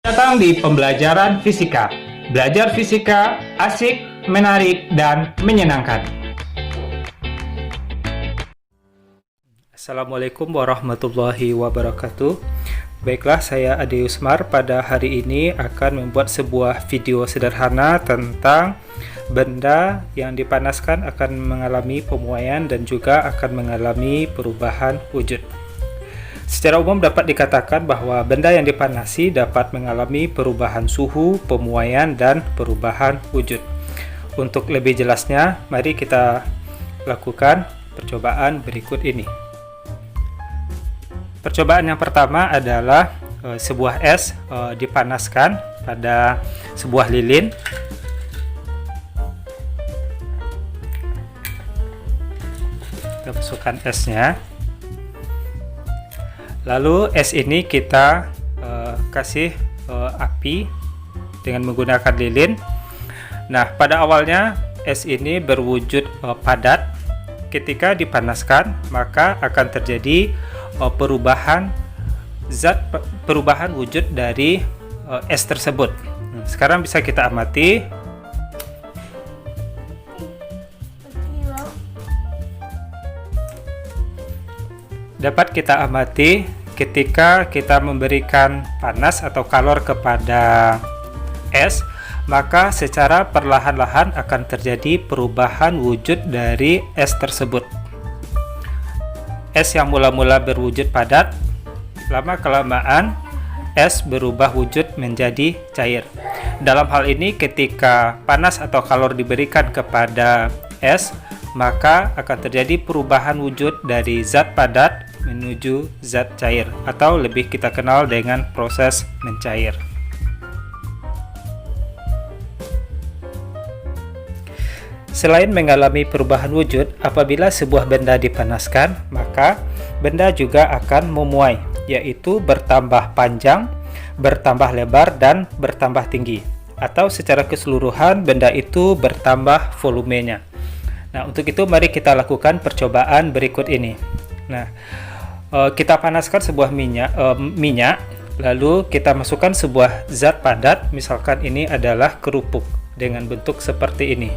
Datang di pembelajaran fisika. Belajar fisika asik, menarik, dan menyenangkan. Assalamualaikum warahmatullahi wabarakatuh. Baiklah, saya Ade Usmar. Pada hari ini akan membuat sebuah video sederhana tentang benda yang dipanaskan akan mengalami pemuaian dan juga akan mengalami perubahan wujud. Secara umum dapat dikatakan bahwa benda yang dipanasi dapat mengalami perubahan suhu, pemuaian, dan perubahan wujud. Untuk lebih jelasnya, mari kita lakukan percobaan berikut ini. Percobaan yang pertama adalah sebuah es dipanaskan pada sebuah lilin. Kita masukkan esnya. Lalu es ini kita kasih api dengan menggunakan lilin. Nah, pada awalnya es ini berwujud padat. Ketika dipanaskan, maka akan terjadi perubahan wujud dari es tersebut. Sekarang bisa kita amati. Dapat kita amati ketika kita memberikan panas atau kalor kepada es, maka secara perlahan-lahan akan terjadi perubahan wujud dari es tersebut. Es yang mula-mula berwujud padat, lama-kelamaan es berubah wujud menjadi cair. Dalam hal ini, ketika panas atau kalor diberikan kepada es, maka akan terjadi perubahan wujud dari zat padat menuju zat cair, atau lebih kita kenal dengan proses mencair. Selain mengalami perubahan wujud, apabila sebuah benda dipanaskan, maka benda juga akan memuai, yaitu bertambah panjang, bertambah lebar, dan bertambah tinggi. Atau secara keseluruhan, benda itu bertambah volumenya. Nah, untuk itu mari kita lakukan percobaan berikut ini. Nah, kita panaskan sebuah minyak, lalu kita masukkan sebuah zat padat, misalkan ini adalah kerupuk dengan bentuk seperti ini.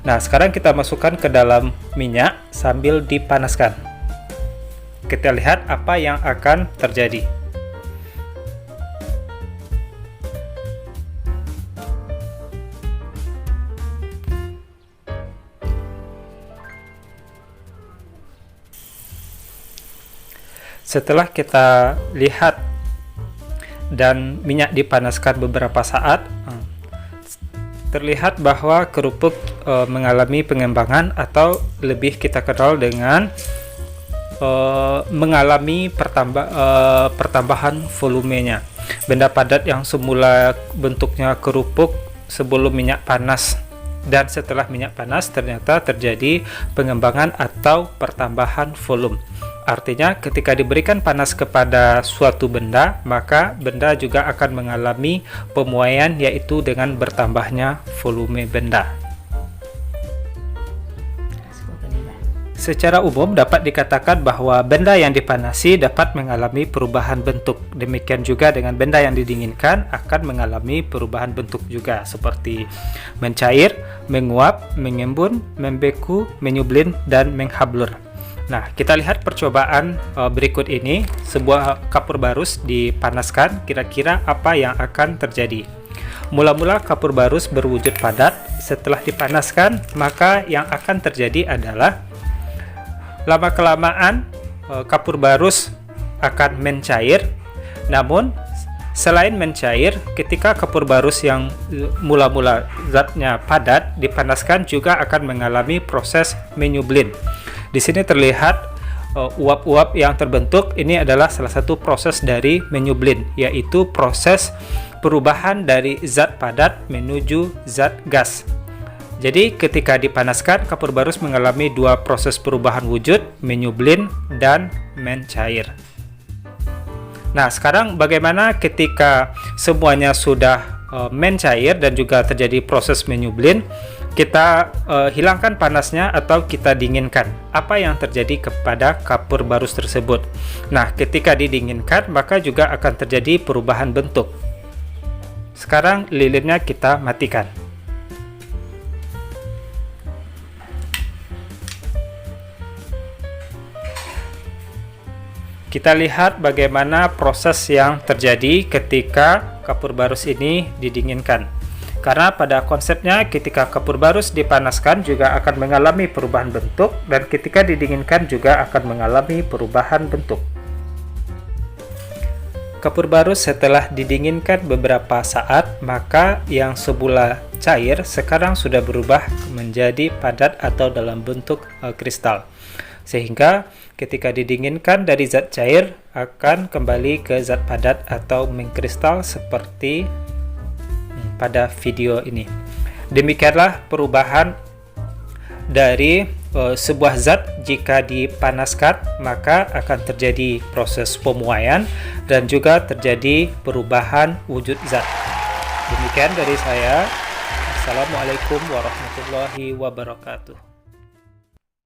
Nah, sekarang kita masukkan ke dalam minyak sambil dipanaskan. Kita lihat apa yang akan terjadi. Setelah kita lihat dan minyak dipanaskan beberapa saat, terlihat bahwa kerupuk mengalami pengembangan, atau lebih kita kenal dengan mengalami pertambahan volumenya. Benda padat yang semula bentuknya kerupuk sebelum minyak panas dan setelah minyak panas ternyata terjadi pengembangan atau pertambahan volume. Artinya ketika diberikan panas kepada suatu benda, maka benda juga akan mengalami pemuaian, yaitu dengan bertambahnya volume benda. Secara umum dapat dikatakan bahwa benda yang dipanasi dapat mengalami perubahan bentuk. Demikian juga dengan benda yang didinginkan akan mengalami perubahan bentuk juga, seperti mencair, menguap, mengembun, membeku, menyublin, dan menghablur. Nah, kita lihat percobaan berikut ini. Sebuah kapur barus dipanaskan, kira-kira apa yang akan terjadi? Mula-mula kapur barus berwujud padat. Setelah dipanaskan, maka yang akan terjadi adalah lama-kelamaan kapur barus akan mencair. Namun, selain mencair, ketika kapur barus yang mula-mula zatnya padat dipanaskan juga akan mengalami proses menyublin. Di sini terlihat uap-uap yang terbentuk. Ini adalah salah satu proses dari menyublin, yaitu proses perubahan dari zat padat menuju zat gas. Jadi ketika dipanaskan, kapur barus mengalami dua proses perubahan wujud, menyublin dan mencair. Nah, sekarang bagaimana ketika semuanya sudah mencair dan juga terjadi proses menyublin? Kita hilangkan panasnya atau kita dinginkan. Apa yang terjadi kepada kapur barus tersebut? Nah, ketika didinginkan, maka juga akan terjadi perubahan bentuk. Sekarang lilinnya kita matikan. Kita lihat bagaimana proses yang terjadi ketika kapur barus ini didinginkan. Karena pada konsepnya ketika kapur barus dipanaskan juga akan mengalami perubahan bentuk, dan ketika didinginkan juga akan mengalami perubahan bentuk. Kapur barus setelah didinginkan beberapa saat, maka yang semula cair sekarang sudah berubah menjadi padat atau dalam bentuk kristal. Sehingga ketika didinginkan dari zat cair akan kembali ke zat padat atau mengkristal seperti pada video ini. Demikianlah perubahan dari sebuah zat. Jika dipanaskan maka akan terjadi proses pemuaian dan juga terjadi perubahan wujud zat. Demikian dari saya. Assalamualaikum warahmatullahi wabarakatuh.